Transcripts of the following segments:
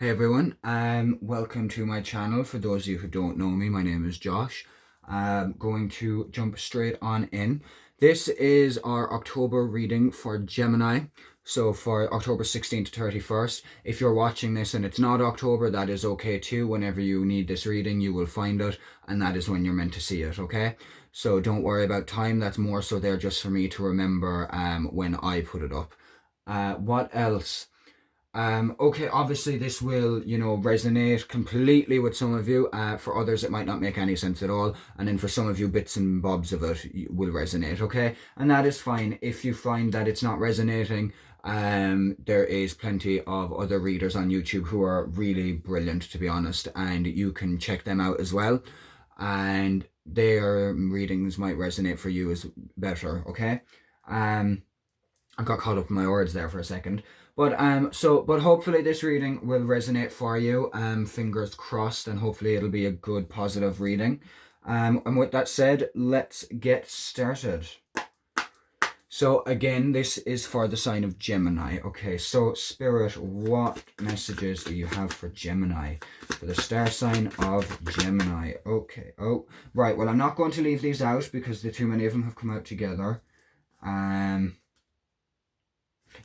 Hey everyone, welcome to my channel. For those of you who don't know me, my name is Josh. I'm going to jump straight on in. This is our October reading for Gemini. So for October 16th to 31st. If you're watching this and it's not October, that is okay too. Whenever you need this reading, you will find it, and that is when you're meant to see it, okay? So don't worry about time. That's more so there just for me to remember when I put it up. What else? Okay, obviously this will, resonate completely with some of you. For others, it might not make any sense at all. And then for some of you, bits and bobs of it will resonate, okay? And that is fine. If you find that it's not resonating, there is plenty of other readers on YouTube who are really brilliant, to be honest. And you can check them out as well. And their readings might resonate for you as better, okay? I got caught up in my words there for a second. But hopefully this reading will resonate for you. Fingers crossed, and hopefully it'll be a good positive reading. And with that said, let's get started. So again, this is for the sign of Gemini. Okay, so Spirit, what messages do you have for Gemini? For the star sign of Gemini. Okay, oh, right, well I'm not going to leave these out because too many of them have come out together.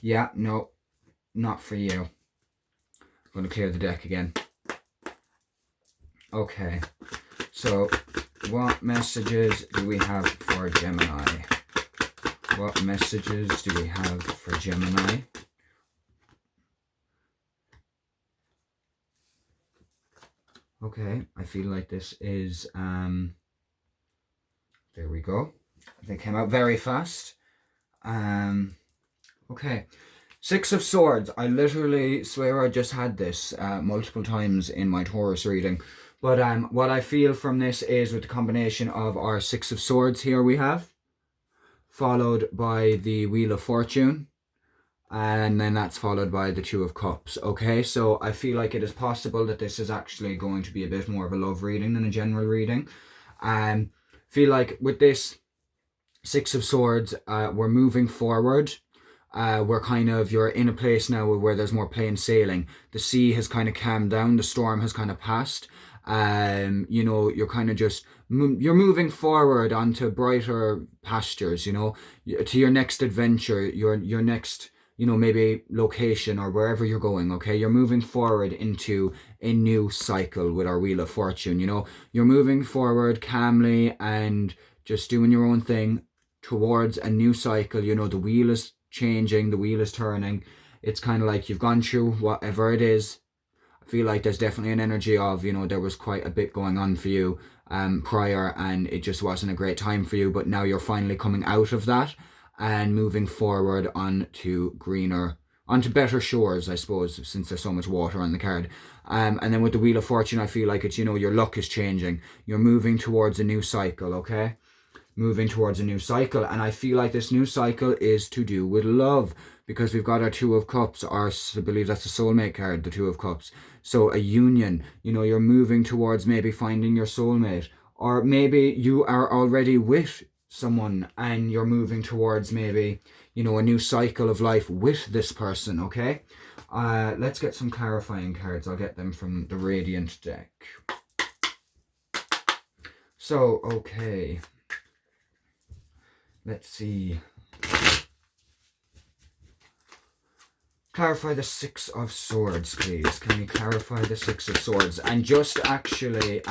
Yeah, no, not for you. I'm going to clear the deck again. Okay, so what messages do we have for Gemini? What messages do we have for Gemini? Okay, I feel like this is, there we go. They came out very fast. Okay, Six of Swords. I literally swear I just had this multiple times in my Taurus reading. But what I feel from this is with the combination of our Six of Swords here we have, followed by the Wheel of Fortune, and then that's followed by the Two of Cups. Okay, so I feel like it is possible that this is actually going to be a bit more of a love reading than a general reading. Feel like with this Six of Swords, we're moving forward. You're in a place now where there's more plain sailing. The sea has kind of calmed down. The storm has kind of passed. You're kind of just, you're moving forward onto brighter pastures, to your next adventure, your next, maybe location or wherever you're going, okay? You're moving forward into a new cycle with our Wheel of Fortune, You're moving forward calmly and just doing your own thing towards a new cycle. The wheel is changing, the wheel is turning. It's kind of like you've gone through whatever it is. I feel like there's definitely an energy of, there was quite a bit going on for you prior, and it just wasn't a great time for you, but now you're finally coming out of that and moving forward onto better shores, I suppose, since there's so much water on the card. And then with the Wheel of Fortune, I feel like it's, your luck is changing. You're moving towards a new cycle, okay? Moving towards a new cycle, and I feel like this new cycle is to do with love, because we've got our Two of Cups, I believe that's the soulmate card, the Two of Cups. So a union, you're moving towards maybe finding your soulmate, or maybe you are already with someone and you're moving towards maybe, a new cycle of life with this person, okay? Let's get some clarifying cards. I'll get them from the Radiant deck. So, okay. Let's see. Clarify the Six of Swords, please. Can you clarify the Six of Swords? And just actually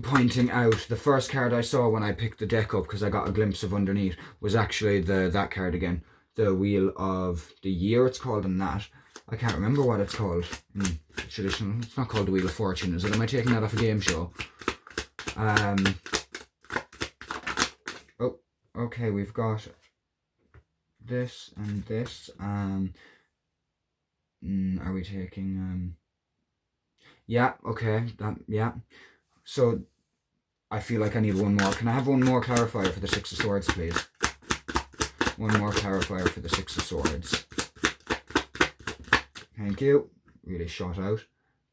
pointing out, the first card I saw when I picked the deck up, because I got a glimpse of underneath, was actually that card again. The Wheel of the Year, it's called in that. I can't remember what it's called in traditional. It's not called the Wheel of Fortune, is it? Am I taking that off a game show? Okay, we've got this and this. Are we taking, yeah, okay, yeah. So, I feel like I need one more. Can I have one more clarifier for the Six of Swords, please? One more clarifier for the Six of Swords. Thank you. Really shot out.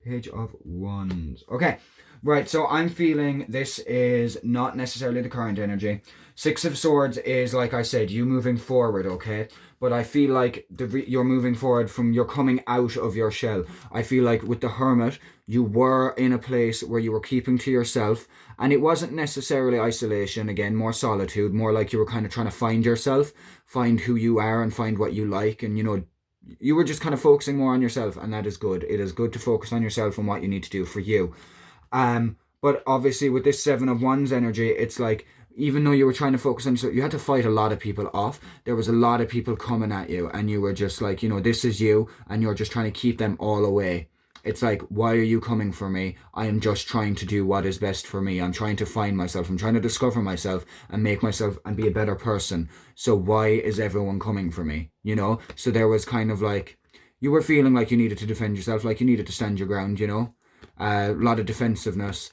Page of Wands. Okay. Right, so I'm feeling this is not necessarily the current energy. Six of Swords is, like I said, you moving forward, okay? But I feel like you're moving forward you're coming out of your shell. I feel like with the Hermit, you were in a place where you were keeping to yourself, and it wasn't necessarily isolation, again, more solitude, more like you were kind of trying to find yourself, find who you are and find what you like, and, you were just kind of focusing more on yourself, and that is good. It is good to focus on yourself and what you need to do for you. But obviously with this Seven of Wands energy, it's like, even though you were trying to focus on yourself, you had to fight a lot of people off. There was a lot of people coming at you, and you were just like, this is you, and you're just trying to keep them all away. It's like, why are you coming for me? I am just trying to do what is best for me. I'm trying to find myself. I'm trying to discover myself and make myself and be a better person. So why is everyone coming for me? So there was kind of like, you were feeling like you needed to defend yourself, like you needed to stand your ground, a lot of defensiveness.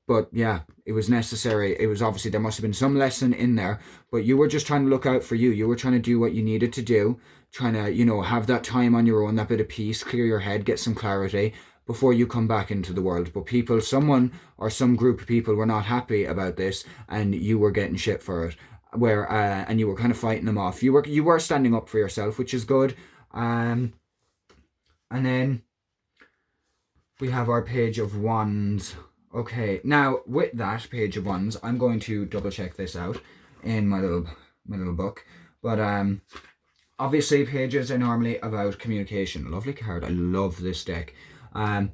But yeah, it was necessary. It was obviously, there must have been some lesson in there, but you were just trying to look out for you. You were trying to do what you needed to do, trying to, have that time on your own, that bit of peace, clear your head, get some clarity before you come back into the world. But someone or some group of people were not happy about this, and you were getting shit for it. And you were kind of fighting them off. You were standing up for yourself, which is good. And then we have our Page of Wands. Okay, now with that Page of Wands, I'm going to double check this out in my little book. But obviously pages are normally about communication. Lovely card. I love this deck. But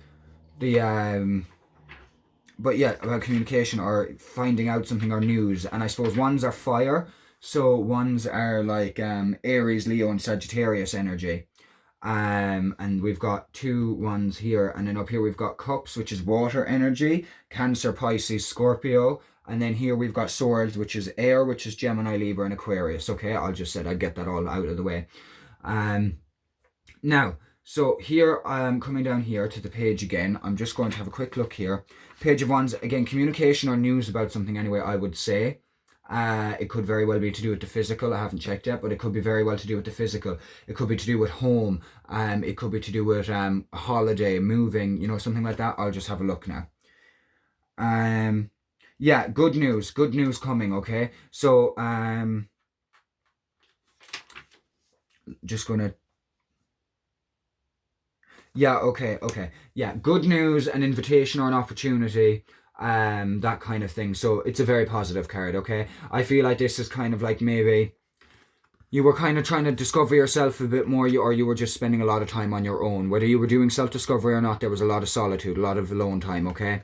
yeah, about communication or finding out something or news. And I suppose Wands are fire. So Wands are like Aries, Leo, and Sagittarius energy. And we've got 2 Wands here, and then up here we've got Cups, which is water energy, Cancer, Pisces, Scorpio, and then here we've got Swords, which is air, which is Gemini, Libra, and Aquarius. Okay, I'll just said I'd get that all out of the way. Now, so here I'm coming down here to the page again. I'm just going to have a quick look here. Page of Wands, again, communication or news about something anyway, I would say. It could very well be to do with the physical. I haven't checked yet, but it could be very well to do with the physical. It could be to do with home. It could be to do with a holiday, moving, something like that. I'll just have a look now. Yeah, good news coming. Okay, so just gonna. Yeah, okay. Yeah, good news, an invitation or an opportunity. That kind of thing. So it's a very positive card, okay? I feel like this is kind of like maybe you were kind of trying to discover yourself a bit more, or you were just spending a lot of time on your own. Whether you were doing self-discovery or not, there was a lot of solitude, a lot of alone time, okay?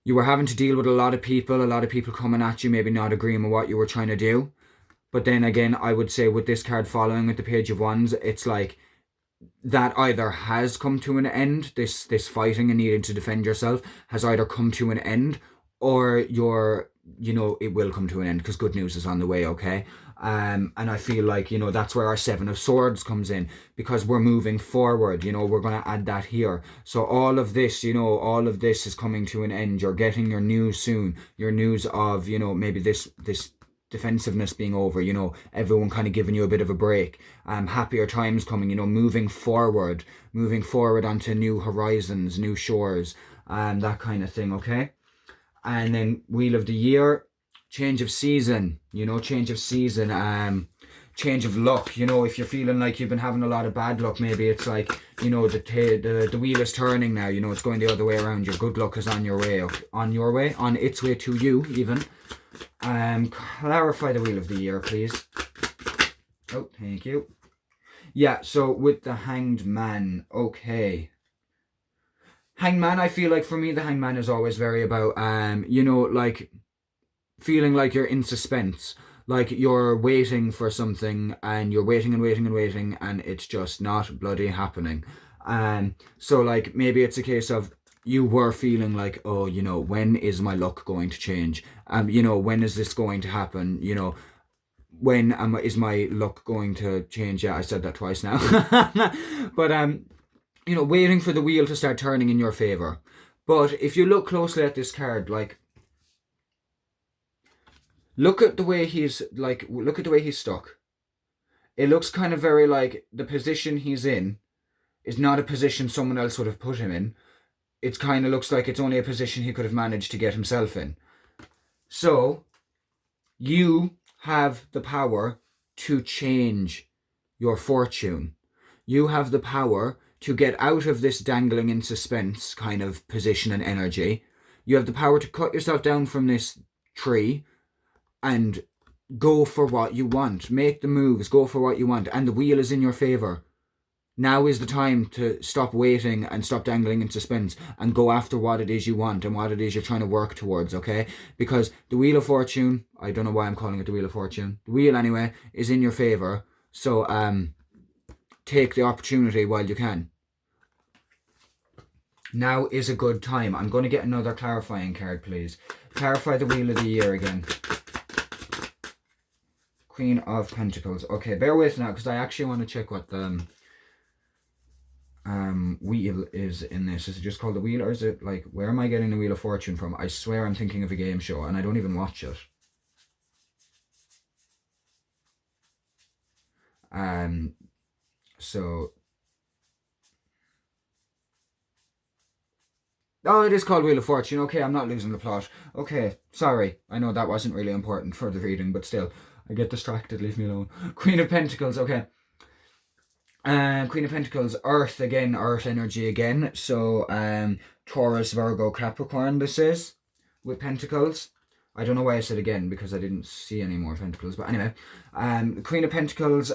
You were having to deal with a lot of people coming at you, maybe not agreeing with what you were trying to do. But then again, I would say with this card following with the Page of Wands, it's like that either has come to an end, this fighting and needing to defend yourself has either come to an end, or it will come to an end, because good news is on the way, okay? And I feel like, that's where our Seven of Swords comes in, because we're moving forward, we're going to add that here. So all of this is coming to an end. You're getting your news soon, your news of, maybe this defensiveness being over, everyone kind of giving you a bit of a break, happier times coming, moving forward onto new horizons, new shores, that kind of thing, okay? And then Wheel of the Year, change of season, change of luck, if you're feeling like you've been having a lot of bad luck, maybe it's like, the wheel is turning now, it's going the other way around, your good luck is on its way to you, even. Clarify the Wheel of the Year, please. Oh, thank you. Yeah, so with the Hanged Man, okay. Hanged Man, I feel like for me, the Hanged Man is always very about, like feeling like you're in suspense, like you're waiting for something, and you're waiting and waiting and waiting, and it's just not bloody happening. So like maybe it's a case of you were feeling like, oh, when is my luck going to change? When is this going to happen? When is my luck going to change? Yeah, I said that twice now. But waiting for the wheel to start turning in your favor. But if you look closely at this card, like, look at the way he's stuck. It looks kind of very like the position he's in is not a position someone else would have put him in. It kind of looks like it's only a position he could have managed to get himself in. So, you have the power to change your fortune. You have the power to get out of this dangling in suspense kind of position and energy. You have the power to cut yourself down from this tree and go for what you want. Make the moves, go for what you want. And the wheel is in your favour. Now is the time to stop waiting and stop dangling in suspense and go after what it is you want and what it is you're trying to work towards, okay? Because the Wheel of Fortune, I don't know why I'm calling it the Wheel of Fortune, the wheel anyway, is in your favour. So take the opportunity while you can. Now is a good time. I'm going to get another clarifying card, please. Clarify the Wheel of the Year again. Queen of Pentacles. Okay, bear with now because I actually want to check what the wheel is in this. Is it just called the wheel, or is it like, where am I getting the Wheel of Fortune from? I swear I'm thinking of a game show and I don't even watch it. So oh, it is called Wheel of Fortune. Okay, I'm not losing the plot. Okay, sorry. I know that wasn't really important for the reading, but still, I get distracted. Leave me alone. Queen of Pentacles. Okay. Queen of Pentacles, Earth again, Earth energy again. So, Taurus, Virgo, Capricorn. This is with Pentacles. I don't know why I said again because I didn't see any more Pentacles. But anyway, Queen of Pentacles.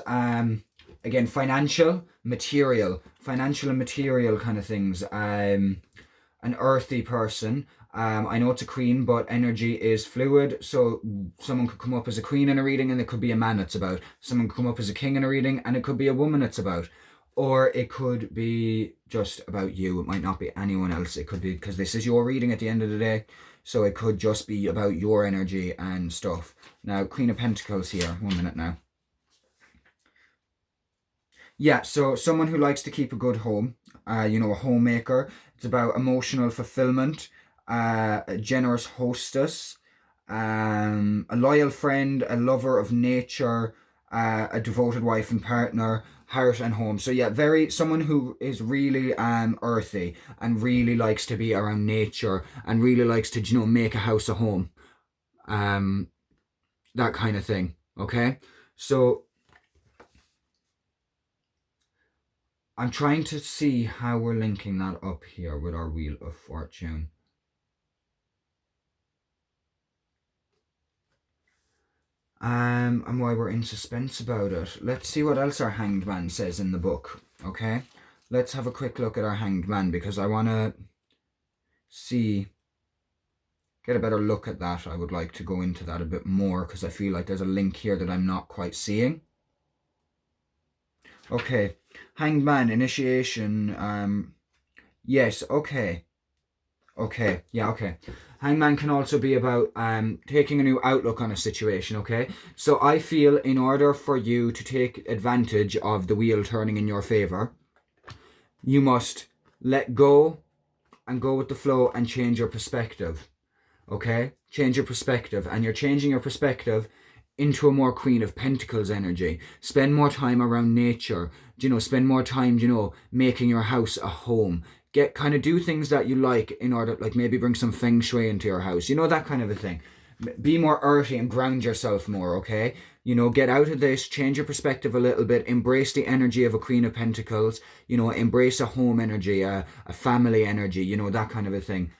Again, financial and material kind of things. An earthy person. I know it's a queen, but energy is fluid. So someone could come up as a queen in a reading and it could be a man it's about. Someone could come up as a king in a reading and it could be a woman it's about. Or it could be just about you. It might not be anyone else. It could be, because this is your reading at the end of the day. So it could just be about your energy and stuff. Now, Queen of Pentacles here. 1 minute now. Yeah, so someone who likes to keep a good home. A homemaker. It's about emotional fulfillment. A generous hostess, a loyal friend, a lover of nature, a devoted wife and partner, heart and home. So yeah, someone who is really earthy and really likes to be around nature and really likes to make a house a home, that kind of thing. Okay, so I'm trying to see how we're linking that up here with our Wheel of Fortune. And why we're in suspense about it. Let's see what else our Hanged Man says in the book, okay? Let's have a quick look at our Hanged Man because I want to get a better look at that. I would like to go into that a bit more because I feel like there's a link here that I'm not quite seeing. Okay, Hanged Man, initiation, yes, okay. Okay, yeah, okay. Hangman can also be about taking a new outlook on a situation, okay? So I feel in order for you to take advantage of the wheel turning in your favour, you must let go and go with the flow and change your perspective, okay? Change your perspective, and you're changing your perspective into a more Queen of Pentacles energy. Spend more time around nature, spend more time, making your house a home. Do things that you like in order, like maybe bring some feng shui into your house, that kind of a thing. Be more earthy and ground yourself more, okay? Get out of this, change your perspective a little bit, embrace the energy of a Queen of Pentacles, embrace a home energy, a family energy, that kind of a thing.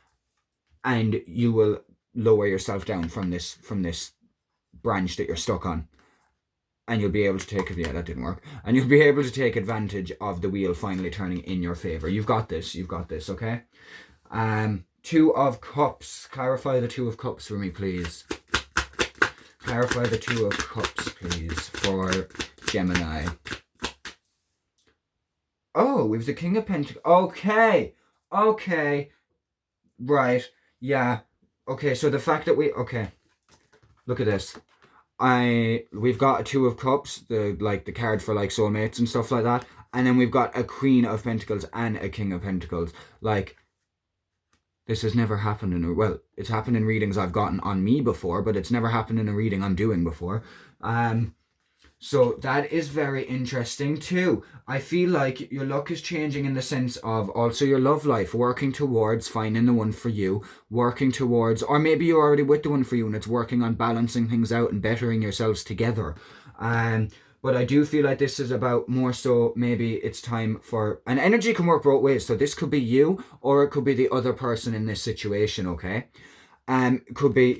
And you will lower yourself down from this branch that you're stuck on. And you'll be able to take it. Yeah, that didn't work. And you'll be able to take advantage of the wheel finally turning in your favor. You've got this, okay? Two of Cups. Clarify the Two of Cups for me, please. Clarify the Two of Cups, please, for Gemini. Oh, we've the King of Pentacles. Okay. Right. Yeah. Okay, so the fact that okay. Look at this. We've got a Two of Cups, the card for like soulmates and stuff like that, and then we've got a Queen of Pentacles and a King of Pentacles. Like, this has never happened it's happened in readings I've gotten on me before, but it's never happened in a reading I'm doing before. So that is very interesting too. I feel like your luck is changing in the sense of also your love life, working towards finding the one for you, working towards, or maybe you're already with the one for you and it's working on balancing things out and bettering yourselves together. Um, but I do feel like this is about more so maybe it's time for, and energy can work both ways. So this could be you or it could be the other person in this situation, okay? Could be,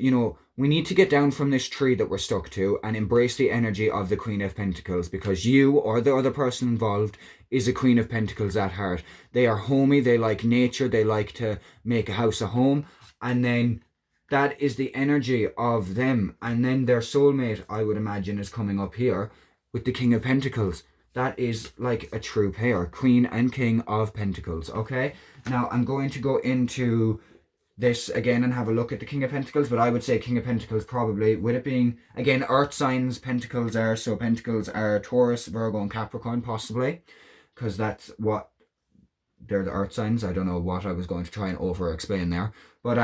we need to get down from this tree that we're stuck to and embrace the energy of the Queen of Pentacles, because you or the other person involved is a Queen of Pentacles at heart. They are homey, they like nature, they like to make a house a home, and then that is the energy of them. And then their soulmate, I would imagine, is coming up here with the King of Pentacles. That is like a true pair, Queen and King of Pentacles, okay? Now, I'm going to go into this again and have a look at the King of Pentacles, but I would say King of Pentacles probably, with it being, again, earth signs, Pentacles are Taurus, Virgo, and Capricorn, possibly, because that's what, they're the earth signs. I don't know what I was going to try and over-explain there, but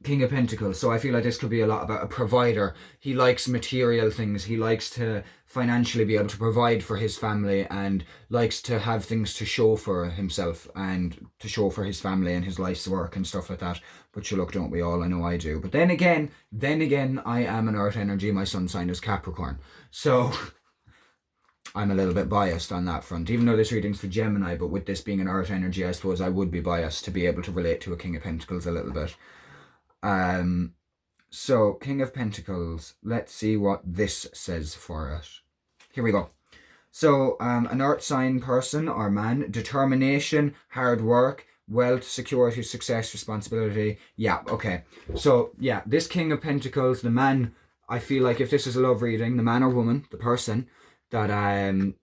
King of Pentacles. So I feel like this could be a lot about a provider. He likes material things. He likes to financially be able to provide for his family and likes to have things to show for himself and to show for his family and his life's work and stuff like that. But you look, don't we all? I know I do. But then again, I am an earth energy. My sun sign is Capricorn. So I'm a little bit biased on that front, even though this reading's for Gemini, but with this being an earth energy, I suppose I would be biased to be able to relate to a King of Pentacles a little bit. So King of Pentacles, let's see what this says for it. Here we go. So, an earth sign person or man, determination, hard work, wealth, security, success, responsibility. Yeah, okay. So, yeah, this King of Pentacles, the man, I feel like if this is a love reading, the man or woman, the person that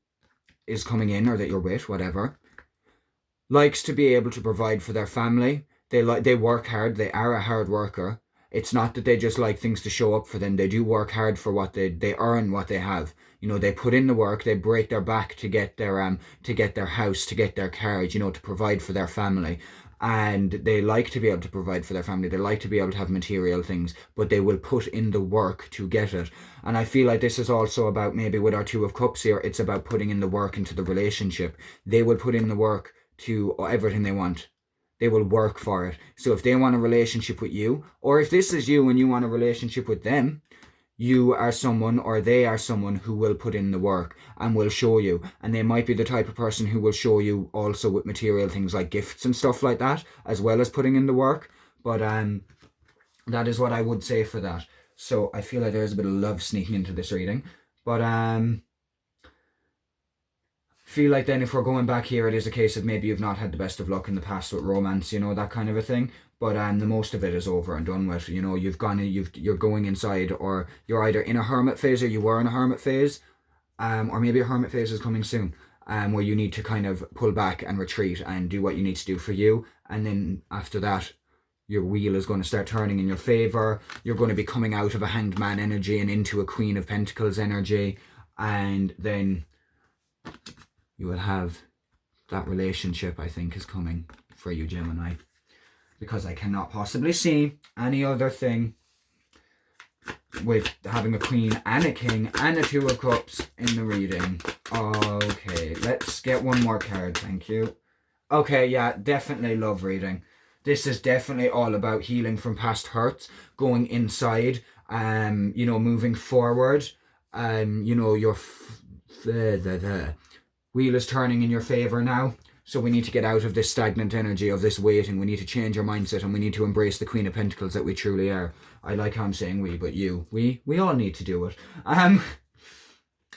is coming in or that you're with, whatever, likes to be able to provide for their family. They work hard. They are a hard worker. It's not that they just like things to show up for them. They do work hard for what they earn, what they have. They put in the work. They break their back to get their house, to get their carriage. To provide for their family. And they like to be able to provide for their family. They like to be able to have material things, but they will put in the work to get it. And I feel like this is also about, maybe with our Two of Cups here, it's about putting in the work into the relationship. They will put in the work to everything they want. They will work for it. So if they want a relationship with you, or if this is you and you want a relationship with them, you are someone, or they are someone who will put in the work and will show you. And they might be the type of person who will show you also with material things like gifts and stuff like that, as well as putting in the work. But that is what I would say for that. So I feel like there's a bit of love sneaking into this reading. But feel like then if we're going back here, it is a case of maybe you've not had the best of luck in the past with romance, that kind of a thing. But the most of it is over and done with. You're going inside, or you're either in a hermit phase or you were in a hermit phase, or maybe a hermit phase is coming soon, where you need to kind of pull back and retreat and do what you need to do for you. And then after that, your wheel is going to start turning in your favor. You're going to be coming out of a Hanged Man energy and into a Queen of Pentacles energy, and then you will have that relationship, I think, is coming for you, Gemini. Because I cannot possibly see any other thing with having a Queen and a King and a Two of Cups in the reading. Okay, let's get one more card, thank you. Okay, yeah, definitely love reading. This is definitely all about healing from past hurts, going inside, moving forward. Your the wheel is turning in your favor now. So we need to get out of this stagnant energy of this waiting. We need to change our mindset, and we need to embrace the Queen of Pentacles that we truly are. I like how I'm saying we, but you. We all need to do it. And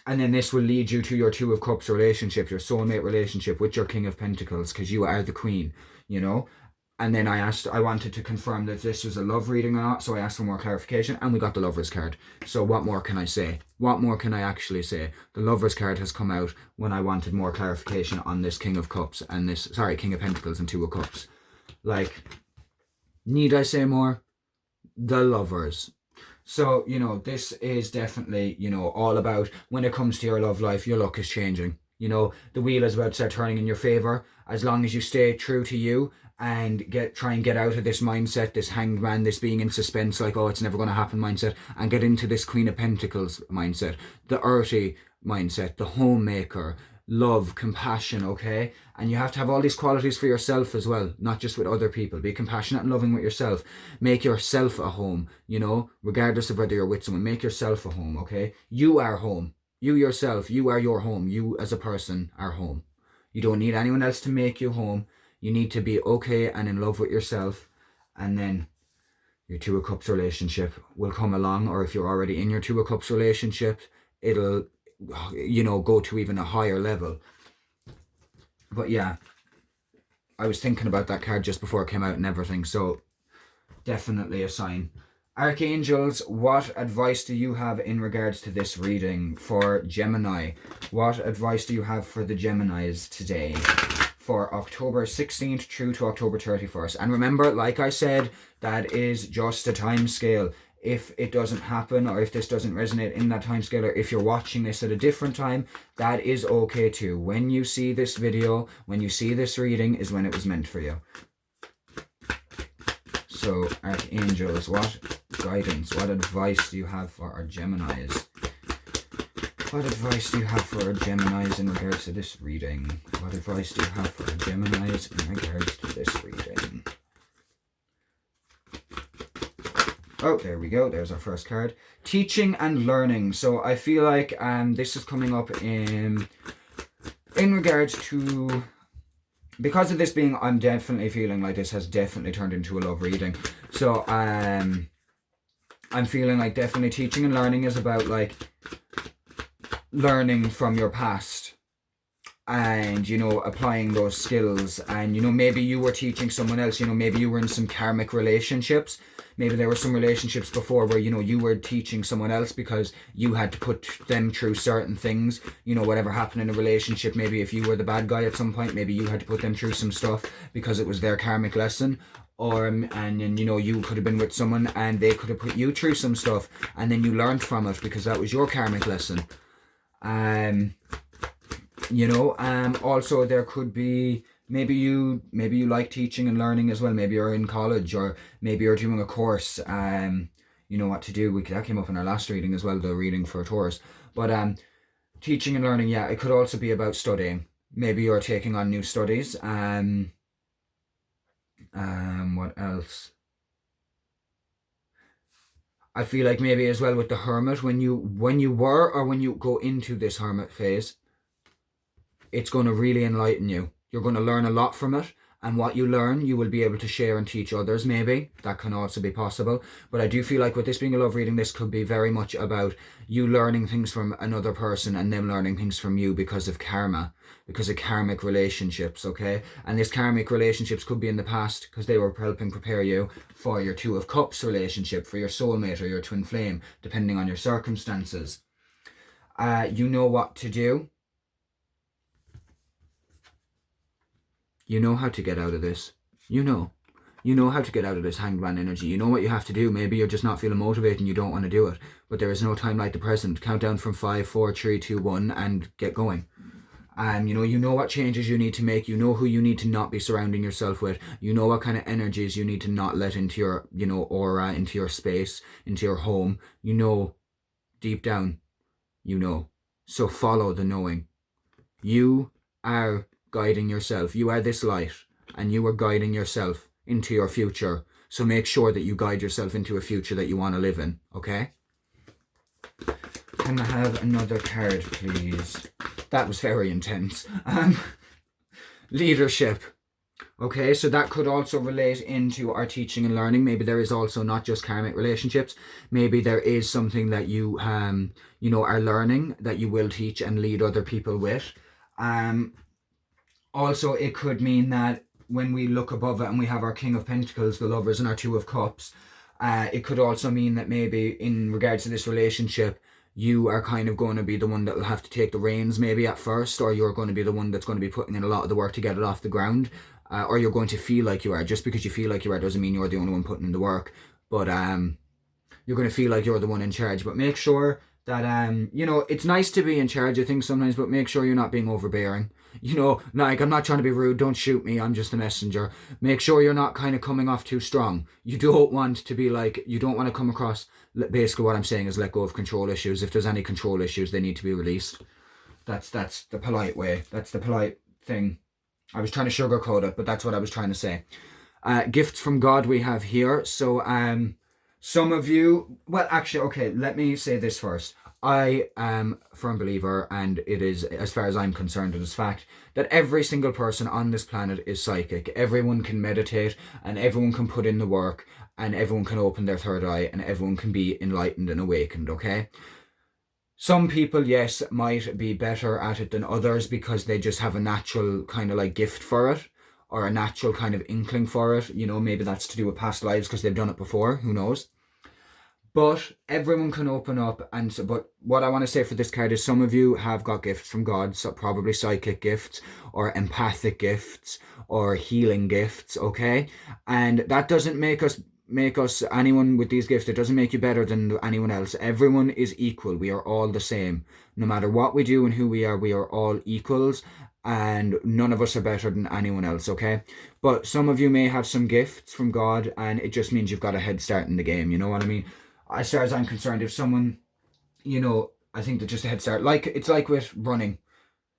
then this will lead you to your Two of Cups relationship, your soulmate relationship with your King of Pentacles, because you are the Queen, And then I wanted to confirm that this was a love reading or not, so I asked for more clarification, and we got the Lover's card. So what more can I say? What more can I actually say? The Lover's card has come out when I wanted more clarification on this King of Cups and King of Pentacles and Two of Cups. Need I say more? The Lovers. So, this is definitely, all about when it comes to your love life, your luck is changing. You know, the wheel is about to start turning in your favor as long as you stay true to you and try and get out of this mindset, this hanged man, this being in suspense, like, oh, it's never going to happen mindset, and get into this Queen of Pentacles mindset, the earthy mindset, the homemaker, love, compassion, okay? And you have to have all these qualities for yourself as well, not just with other people. Be compassionate and loving with yourself. Make yourself a home, you know, regardless of whether you're with someone. Make yourself a home, okay? You are home. You yourself, you are your home. You as a person are home. You don't need anyone else to make you home. You need to be okay and in love with yourself, and then your Two of Cups relationship will come along, or if you're already in your Two of Cups relationship, it'll, you know, go to even a higher level. But yeah, I was thinking about that card just before it came out and everything, so definitely a sign. Archangels, what advice do you have in regards to this reading for Gemini? What advice do you have for the Geminis today for October 16th through to October 31st? And remember, like I said, that is just a time scale. If it doesn't happen, or if this doesn't resonate in that time scale, or if you're watching this at a different time, that is okay too. When you see this video, when you see this reading, is when it was meant for you. So, Archangels, what guidance, what advice do you have for our Geminis? What advice do you have for our Geminis in regards to this reading? What advice do you have for our Geminis in regards to this reading? Oh, there we go. There's our first card. Teaching and learning. So I feel like this is coming up in regards to, because of this being, I'm definitely feeling like this has definitely turned into a love reading. So I'm feeling like definitely teaching and learning is about like learning from your past and, you know, applying those skills. And, you know, maybe you were teaching someone else, you know, maybe you were in some karmic relationships. Maybe there were some relationships before where, you know, you were teaching someone else because you had to put them through certain things. You know, whatever happened in a relationship, maybe if you were the bad guy at some point, maybe you had to put them through some stuff because it was their karmic lesson. Or, and you know, you could have been with someone and they could have put you through some stuff and then you learned from it because that was your karmic lesson. You know, also there could be, maybe you like teaching and learning as well. Maybe you're in college, or maybe you're doing a course. You know what to do. That came up in our last reading as well, the reading for Taurus. But teaching and learning, yeah, it could also be about studying. Maybe you're taking on new studies. What else? I feel like maybe as well with the Hermit, when you go into this Hermit phase, it's going to really enlighten you. You're going to learn a lot from it, and what you learn, you will be able to share and teach others, maybe. That can also be possible. But I do feel like with this being a love reading, this could be very much about you learning things from another person and them learning things from you because of karma, because of karmic relationships, okay? And this karmic relationships could be in the past because they were helping prepare you for your Two of Cups relationship, for your soulmate or your twin flame, depending on your circumstances. You know what to do. You know how to get out of this. You know how to get out of this hanged man energy. You know what you have to do. Maybe you're just not feeling motivated and you don't want to do it. But there is no time like the present. Count down from 5, 4, 3, 2, 1 and get going. And you know what changes you need to make. You know who you need to not be surrounding yourself with. You know what kind of energies you need to not let into your, aura, into your space, into your home. You know, deep down, you know. So follow the knowing. You are guiding yourself. You are this light, and you are guiding yourself into your future. So make sure that you guide yourself into a future that you want to live in, okay? Can I have another card, please? That was very intense. Leadership. Okay, so that could also relate into our teaching and learning. Maybe there is also not just karmic relationships. Maybe there is something that you, are learning that you will teach and lead other people with. Also, it could mean that when we look above it and we have our King of Pentacles, the Lovers, and our Two of Cups, it could also mean that maybe in regards to this relationship, you are kind of going to be the one that will have to take the reins maybe at first, or you're going to be the one that's going to be putting in a lot of the work to get it off the ground, or you're going to feel like you are. Just because you feel like you are doesn't mean you're the only one putting in the work, but you're going to feel like you're the one in charge. But make sure that you know, it's nice to be in charge of things sometimes, but make sure you're not being overbearing. You know, like, I'm not trying to be rude, don't shoot me, I'm just a messenger. Make sure you're not kind of coming off too strong. You don't want to be like, you don't want to come across, basically what I'm saying is let go of control issues. If there's any control issues, they need to be released. That's the polite way. That's the polite thing. I was trying to sugarcoat it, but that's what I was trying to say. Gifts from God we have here. So some of you, well, actually, okay, let me say this first. I am a firm believer, and it is, as far as I'm concerned, it is fact that every single person on this planet is psychic. Everyone can meditate, and everyone can put in the work, and everyone can open their third eye, and everyone can be enlightened and awakened, okay? Some people, yes, might be better at it than others because they just have a natural kind of like gift for it, or a natural kind of inkling for it. You know, maybe that's to do with past lives because they've done it before. Who knows? But everyone can open up, and so, but what I want to say for this card is some of you have got gifts from God, so probably psychic gifts or empathic gifts or healing gifts, okay? And that doesn't make us anyone with these gifts. It doesn't make you better than anyone else. Everyone is equal. We are all the same. No matter what we do and who we are all equals, and none of us are better than anyone else, okay? But some of you may have some gifts from God, and it just means you've got a head start in the game, you know what I mean? As far as I'm concerned, if someone, you know, I think that just a head start, like, it's like with running,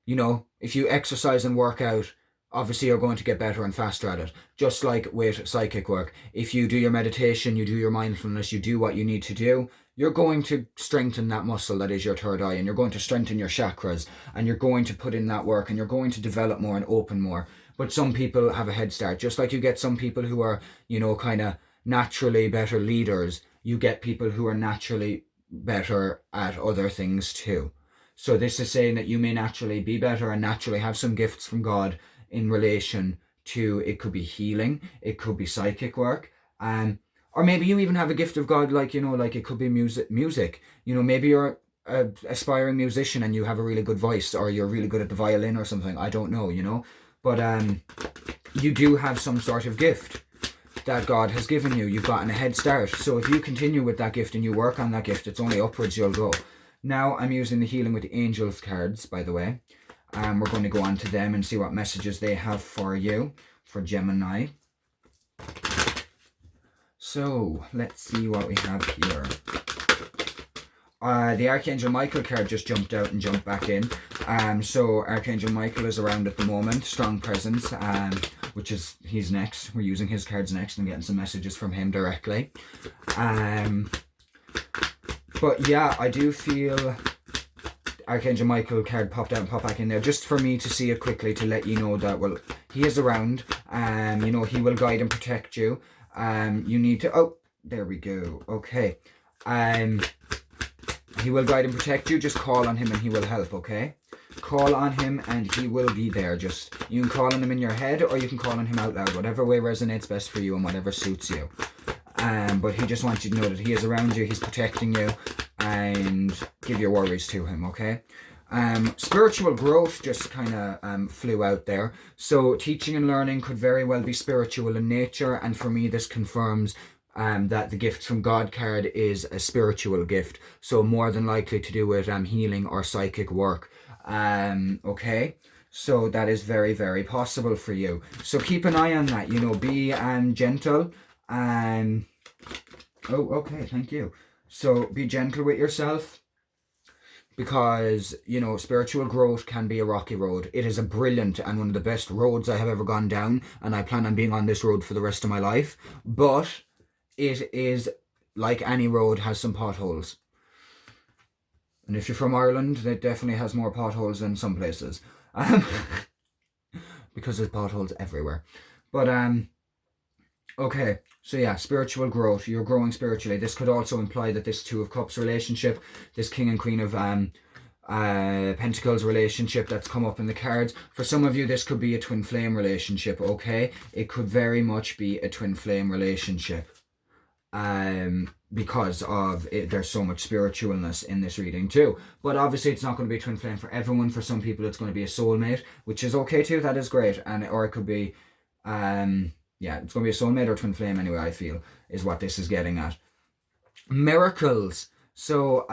you know, if you exercise and work out, obviously you're going to get better and faster at it. Just like with psychic work, if you do your meditation, you do your mindfulness, you do what you need to do, you're going to strengthen that muscle that is your third eye, and you're going to strengthen your chakras, and you're going to put in that work, and you're going to develop more and open more. But some people have a head start, just like you get some people who are, you know, kind of naturally better leaders. You get people who are naturally better at other things too. So this is saying that you may naturally be better and naturally have some gifts from God in relation to, it could be healing, it could be psychic work, or maybe you even have a gift of God, like, you know, like it could be music. You know, maybe you're a aspiring musician and you have a really good voice, or you're really good at the violin or something. I don't know, you know, but you do have some sort of gift that God has given you. You've gotten a head start. So if you continue with that gift and you work on that gift, it's only upwards you'll go. Now I'm using the Healing with the Angels cards, by the way. We're going to go on to them and see what messages they have for you, for Gemini. So let's see what we have here. The Archangel Michael card just jumped out and jumped back in. So Archangel Michael is around at the moment, strong presence, which is, he's next. We're using his cards next and getting some messages from him directly. But yeah, I do feel Archangel Michael card popped out and popped back in there just for me to see it quickly, to let you know that, well, he is around. You know, he will guide and protect you. You need to, oh, there we go. Okay. He will guide and protect you. Just call on him and he will help, okay? Call on him and he will be there. Just, you can call on him in your head, or you can call on him out loud, whatever way resonates best for you and whatever suits you. But he just wants you to know that he is around you, he's protecting you, and give your worries to him, okay? Spiritual growth just kind of flew out there. So teaching and learning could very well be spiritual in nature, and for me this confirms that the Gifts from God card is a spiritual gift, so more than likely to do with healing or psychic work. Okay, so that is very, very possible for you. So keep an eye on that, you know, be gentle. Oh, okay, thank you. So be gentle with yourself, because, you know, spiritual growth can be a rocky road. It is a brilliant and one of the best roads I have ever gone down, and I plan on being on this road for the rest of my life. But it is, like any road, has some potholes. And if you're from Ireland, it definitely has more potholes than some places. Because there's potholes everywhere. But, okay, so yeah, spiritual growth. You're growing spiritually. This could also imply that this Two of Cups relationship, this King and Queen of Pentacles relationship that's come up in the cards, for some of you this could be a twin flame relationship, okay? It could very much be a twin flame relationship. Because of it, there's so much spiritualness in this reading too. But obviously it's not going to be a twin flame for everyone. For some people it's going to be a soulmate, which is okay too. That is great. And or it could be yeah, it's going to be a soulmate or twin flame anyway, I feel, is what this is getting at. Miracles. So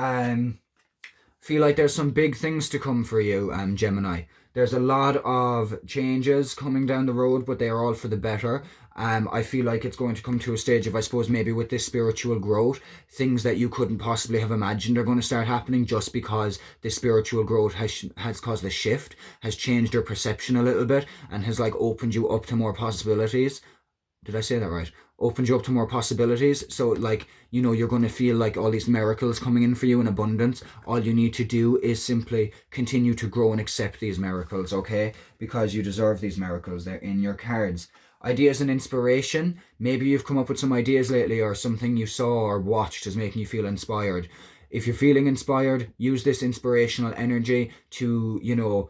Feel like there's some big things to come for you, Gemini. There's a lot of changes coming down the road, but they are all for the better. I feel like it's going to come to a stage of, I suppose, maybe with this spiritual growth, things that you couldn't possibly have imagined are going to start happening just because the spiritual growth has caused a shift, has changed your perception a little bit, and has like opened you up to more possibilities. Did I say that right? Opened you up to more possibilities. So like, you're going to feel like all these miracles coming in for you in abundance. All you need to do is simply continue to grow and accept these miracles, okay? Because you deserve these miracles. They're in your cards. Ideas and inspiration. Maybe you've come up with some ideas lately, or something you saw or watched is making you feel inspired. If you're feeling inspired, use this inspirational energy to,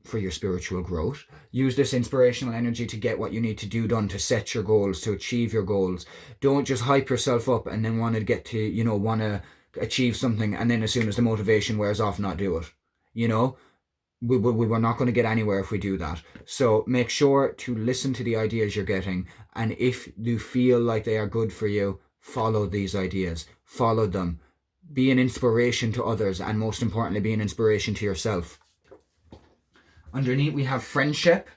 for your spiritual growth. Use this inspirational energy to get what you need to do done, to set your goals, to achieve your goals. Don't just hype yourself up and then want to get to, want to achieve something, and then as soon as the motivation wears off, not do it. We were not going to get anywhere if we do that. So make sure to listen to the ideas you're getting, and if you feel like they are good for you, follow these ideas. Follow them. Be an inspiration to others, and most importantly, be an inspiration to yourself. Underneath we have friendship.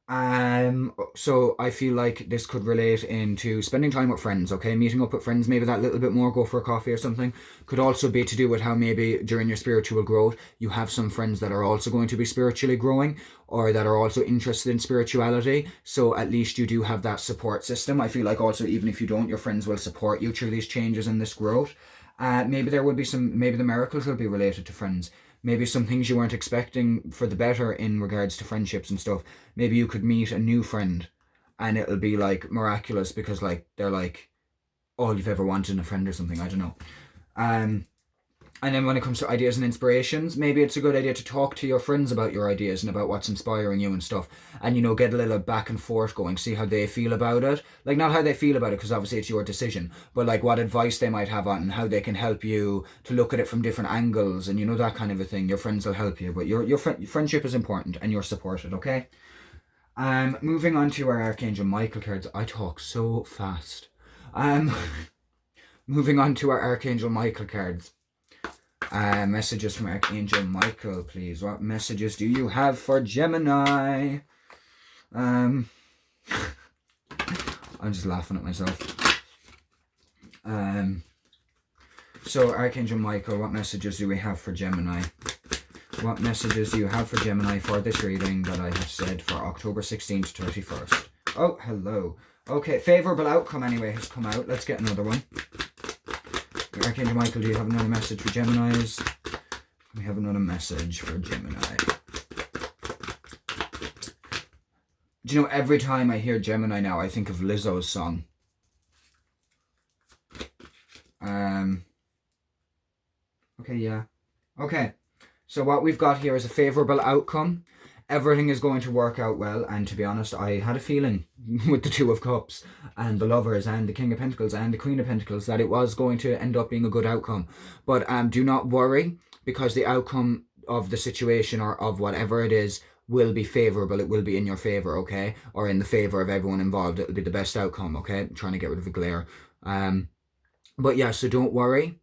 So I feel like this could relate into spending time with friends, okay? Meeting up with friends, maybe that little bit more, go for a coffee or something. Could also be to do with how maybe during your spiritual growth, you have some friends that are also going to be spiritually growing, or that are also interested in spirituality. So at least you do have that support system. I feel like also, even if you don't, your friends will support you through these changes and this growth. Maybe there will be maybe the miracles will be related to friends. Maybe some things you weren't expecting for the better in regards to friendships and stuff. Maybe you could meet a new friend and it'll be like miraculous, because like they're like all you've ever wanted in a friend or something. I don't know. And then when it comes to ideas and inspirations, maybe it's a good idea to talk to your friends about your ideas and about what's inspiring you and stuff. And, get a little back and forth going, see how they feel about it. Like, not how they feel about it, because obviously it's your decision, but like what advice they might have on, and how they can help you to look at it from different angles, and that kind of a thing. Your friends will help you, but your friendship is important, and you're supported, okay? Moving on to our Archangel Michael cards. I talk so fast. Moving on to our Archangel Michael cards. Messages from Archangel Michael, please. What messages do you have for Gemini? I'm just laughing at myself. So Archangel Michael, what messages do we have for Gemini? What messages do you have for Gemini for this reading that I have said for October 16th to 31st? Oh, hello. Okay, favourable outcome anyway has come out. Let's get another one. Archangel Michael, do you have another message for Geminis? We have another message for Gemini. Do you know, every time I hear Gemini now, I think of Lizzo's song. Okay, yeah. Okay, so what we've got here is a favourable outcome. Everything is going to work out well, and to be honest, I had a feeling with the Two of Cups and the Lovers and the King of Pentacles and the Queen of Pentacles that it was going to end up being a good outcome. But do not worry, because the outcome of the situation, or of whatever it is, will be favourable. It will be in your favour, okay? Or in the favour of everyone involved. It'll be the best outcome, okay? I'm trying to get rid of the glare. But yeah, so don't worry.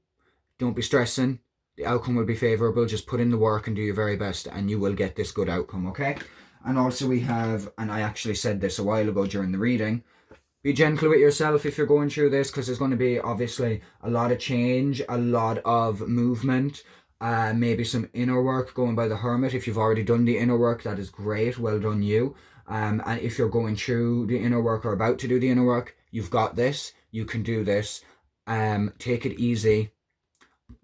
Don't be stressing. The outcome will be favourable. Just put in the work and do your very best, and you will get this good outcome, okay? And also we have, and I actually said this a while ago during the reading, be gentle with yourself if you're going through this, because there's going to be obviously a lot of change, a lot of movement, maybe some inner work going by the Hermit. If you've already done the inner work, that is great. Well done, you. And if you're going through the inner work or about to do the inner work, you've got this. You can do this. Take it easy.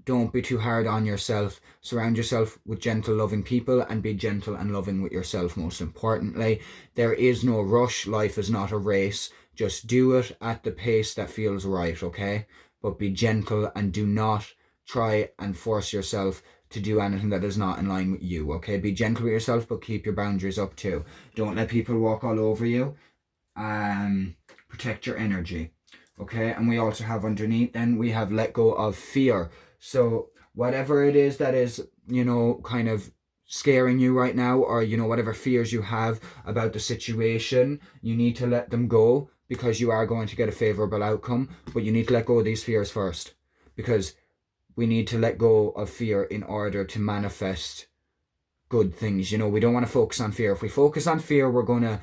Don't be too hard on yourself. Surround yourself with gentle, loving people, and be gentle and loving with yourself, most importantly. There is no rush. Life is not a race. Just do it at the pace that feels right, okay? But be gentle, and do not try and force yourself to do anything that is not in line with you, okay? Be gentle with yourself, but keep your boundaries up too. Don't let people walk all over you. Protect your energy, okay? And we also have underneath, then we have let go of fear. So whatever it is that is, kind of scaring you right now, or, whatever fears you have about the situation, you need to let them go, because you are going to get a favourable outcome, but you need to let go of these fears first, because we need to let go of fear in order to manifest good things. You know, we don't want to focus on fear. If we focus on fear, we're gonna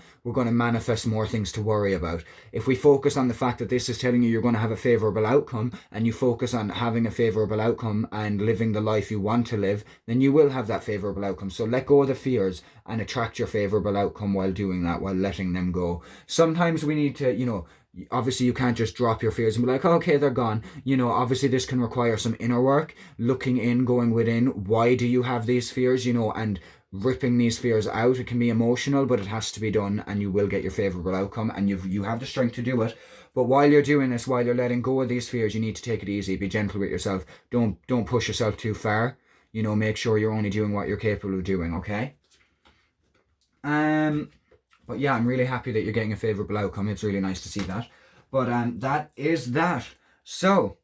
manifest more things to worry about. If we focus on the fact that this is telling you you're going to have a favorable outcome, and you focus on having a favorable outcome and living the life you want to live, then you will have that favorable outcome. So let go of the fears and attract your favorable outcome while doing that, while letting them go. Sometimes we need to, obviously you can't just drop your fears and be like, oh, okay, they're gone. Obviously this can require some inner work, looking in, going within. Why do you have these fears? And ripping these fears out. It can be emotional, but it has to be done, and you will get your favorable outcome, and you have the strength to do it. But while you're doing this, while you're letting go of these fears, you need to take it easy. Be gentle with yourself. Don't push yourself too far. Make sure you're only doing what you're capable of doing. Okay. But yeah, I'm really happy that you're getting a favorable outcome. It's really nice to see that. But that is that. So,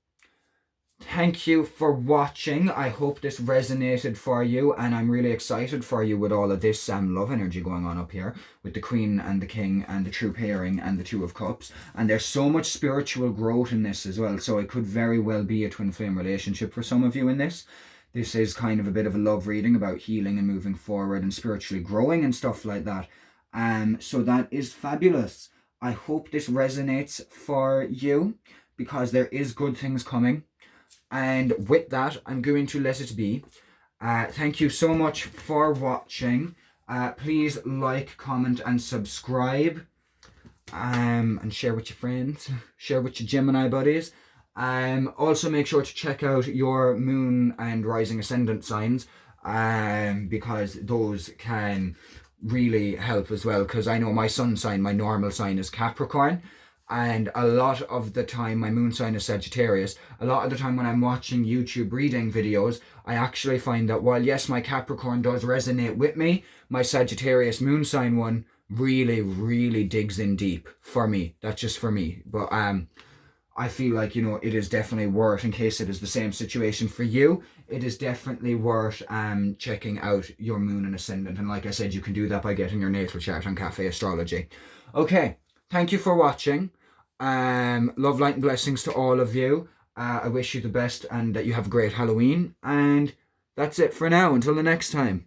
thank you for watching. I hope this resonated for you, and I'm really excited for you with all of this love energy going on up here with the Queen and the King and the true pairing and the Two of Cups. And there's so much spiritual growth in this as well. So it could very well be a twin flame relationship for some of you in this. This is kind of a bit of a love reading about healing and moving forward and spiritually growing and stuff like that. So that is fabulous. I hope this resonates for you, because there is good things coming. And with that, I'm going to let it be. Thank you so much for watching. Please like, comment, and subscribe. And share with your friends. Share with your Gemini buddies. Also make sure to check out your moon and rising ascendant signs. Because those can really help as well. Because I know my sun sign, my normal sign, is Capricorn. And a lot of the time, my moon sign is Sagittarius. A lot of the time when I'm watching YouTube reading videos, I actually find that while yes, my Capricorn does resonate with me, my Sagittarius moon sign one really, really digs in deep for me. That's just for me. But I feel like, it is definitely worth, in case it is the same situation for you, it is definitely worth checking out your moon and ascendant. And like I said, you can do that by getting your natal chart on Cafe Astrology. Okay. Thank you for watching. Love, light, and blessings to all of you. I wish you the best and that you have a great Halloween. And that's it for now. Until the next time.